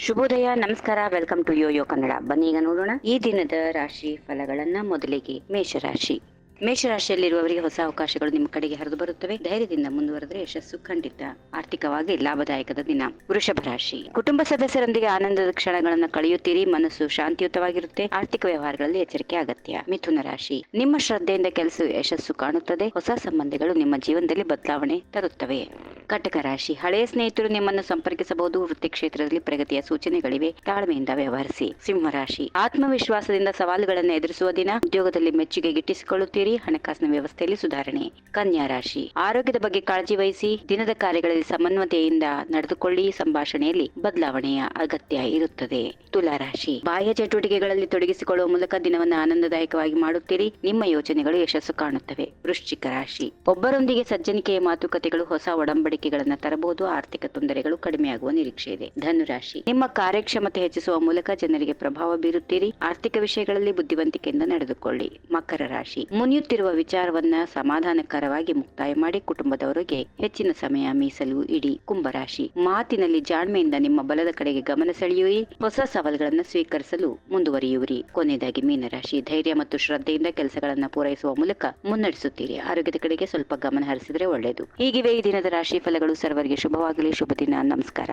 ಶುಭೋದಯ, ನಮಸ್ಕಾರ. Welcome to YoYo Kannada. ಬನ್ನಿ ಈಗ ನೋಡೋಣ ಈ ದಿನದ ರಾಶಿ ಫಲಗಳನ್ನ. ಮೊದಲಿಗೆ ಮೇಷರಾಶಿ. ಮೇಷರಾಶಿಯಲ್ಲಿರುವವರಿಗೆ ಹೊಸ ಅವಕಾಶಗಳು ನಿಮ್ಮ ಕಡೆಗೆ ಹರಿದು ಬರುತ್ತವೆ. ಧೈರ್ಯದಿಂದ ಮುಂದುವರೆದರೆ ಯಶಸ್ಸು ಖಂಡಿತ. ಆರ್ಥಿಕವಾಗಿ ಲಾಭದಾಯಕದ ದಿನ. ವೃಷಭ ರಾಶಿ. ಕುಟುಂಬ ಸದಸ್ಯರೊಂದಿಗೆ ಆನಂದದ ಕ್ಷಣಗಳನ್ನು ಕಳೆಯುತ್ತೀರಿ. ಮನಸ್ಸು ಶಾಂತಿಯುತವಾಗಿರುತ್ತೆ. ಆರ್ಥಿಕ ವ್ಯವಹಾರಗಳಲ್ಲಿ ಎಚ್ಚರಿಕೆ ಅಗತ್ಯ. ಮಿಥುನ ರಾಶಿ. ನಿಮ್ಮ ಶ್ರದ್ಧೆಯಿಂದ ಕೆಲಸ ಯಶಸ್ಸು ಕಾಣುತ್ತದೆ. ಹೊಸ ಸಂಬಂಧಗಳು ನಿಮ್ಮ ಜೀವನದಲ್ಲಿ ಬದಲಾವಣೆ ತರುತ್ತವೆ. ಕಟಕ ರಾಶಿ. ಹಳೆಯ ಸ್ನೇಹಿತರು ನಿಮ್ಮನ್ನು ಸಂಪರ್ಕಿಸಬಹುದು. ವೃತ್ತಿ ಕ್ಷೇತ್ರದಲ್ಲಿ ಪ್ರಗತಿಯ ಸೂಚನೆಗಳಿವೆ. ತಾಳ್ಮೆಯಿಂದ ವ್ಯವಹರಿಸಿ. ಸಿಂಹರಾಶಿ. ಆತ್ಮವಿಶ್ವಾಸದಿಂದ ಸವಾಲುಗಳನ್ನು ಎದುರಿಸುವ ದಿನ. ಉದ್ಯೋಗದಲ್ಲಿ ಮೆಚ್ಚುಗೆ ಗಿಟ್ಟಿಸಿಕೊಳ್ಳುತ್ತೀರಿ. ಹಣಕಾಸಿನ ವ್ಯವಸ್ಥೆಯಲ್ಲಿ ಸುಧಾರಣೆ. ಕನ್ಯಾ ರಾಶಿ. ಆರೋಗ್ಯದ ಬಗ್ಗೆ ಕಾಳಜಿ ವಹಿಸಿ. ದಿನದ ಕಾರ್ಯಗಳಲ್ಲಿ ಸಮನ್ವಯತೆಯಿಂದ ನಡೆದುಕೊಳ್ಳಿ. ಸಂಭಾಷಣೆಯಲ್ಲಿ ಬದಲಾವಣೆಯ ಅಗತ್ಯ ಇರುತ್ತದೆ. ತುಲಾ ರಾಶಿ. ಬಾಹ್ಯ ಚಟುವಟಿಕೆಗಳಲ್ಲಿ ತೊಡಗಿಸಿಕೊಳ್ಳುವ ಮೂಲಕ ದಿನವನ್ನು ಆನಂದದಾಯಕವಾಗಿ ಮಾಡುತ್ತೀರಿ. ನಿಮ್ಮ ಯೋಚನೆಗಳು ಯಶಸ್ಸು ಕಾಣುತ್ತವೆ. ವೃಶ್ಚಿಕ ರಾಶಿ. ಒಬ್ಬರೊಂದಿಗೆ ಸಜ್ಜನಿಕೆಯ ಮಾತುಕತೆಗಳು ಹೊಸ ಒಡಂಬಡಿಕೆಗಳನ್ನು ತರಬಹುದು. ಆರ್ಥಿಕ ತೊಂದರೆಗಳು ಕಡಿಮೆಯಾಗುವ ನಿರೀಕ್ಷೆ ಇದೆ. ಧನುರಾಶಿ. ನಿಮ್ಮ ಕಾರ್ಯಕ್ಷಮತೆ ಹೆಚ್ಚಿಸುವ ಮೂಲಕ ಜನರಿಗೆ ಪ್ರಭಾವ ಬೀರುತ್ತೀರಿ. ಆರ್ಥಿಕ ವಿಷಯಗಳಲ್ಲಿ ಬುದ್ಧಿವಂತಿಕೆಯಿಂದ ನಡೆದುಕೊಳ್ಳಿ. ಮಕರ ರಾಶಿ. ಮುನಿಯುತ್ತಿರುವ ವಿಚಾರವನ್ನ ಸಮಾಧಾನಕರವಾಗಿ ಮುಕ್ತಾಯ ಮಾಡಿ ಕುಟುಂಬದವರಿಗೆ ಹೆಚ್ಚಿನ ಸಮಯ ಮೀಸಲು ಇಡಿ. ಕುಂಭರಾಶಿ. ಮಾತಿನಲ್ಲಿ ಜಾಣ್ಮೆಯಿಂದ ನಿಮ್ಮ ಬಲದ ಕಡೆಗೆ ಗಮನ ಸೆಳೆಯುವಿ. ಹೊಸ ಸವಾಲುಗಳನ್ನು ಸ್ವೀಕರಿಸಲು ಮುಂದುವರಿಯುವಿರಿ. ಕೊನೆಯದಾಗಿ ಮೀನರಾಶಿ. ಧೈರ್ಯ ಮತ್ತು ಶ್ರದ್ಧೆಯಿಂದ ಕೆಲಸಗಳನ್ನು ಪೂರೈಸುವ ಮೂಲಕ ಮುನ್ನಡೆಸುತ್ತೀರಿ. ಆರೋಗ್ಯದ ಕಡೆಗೆ ಸ್ವಲ್ಪ ಗಮನ ಹರಿಸಿದ್ರೆ ಒಳ್ಳೆಯದು. ಹೀಗಿವೆ ಈ ದಿನದ ರಾಶಿ ಫಲಗಳು. ಸರ್ವರಿಗೆ ಶುಭವಾಗಲಿ. ಶುಭ ದಿನ. ನಮಸ್ಕಾರ.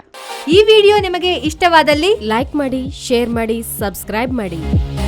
ಈ ವಿಡಿಯೋ ನಿಮಗೆ ಇಷ್ಟವಾದಲ್ಲಿ ಲೈಕ್ ಮಾಡಿ, ಶೇರ್ ಮಾಡಿ, ಸಬ್ಸ್ಕ್ರೈಬ್ ಮಾಡಿ.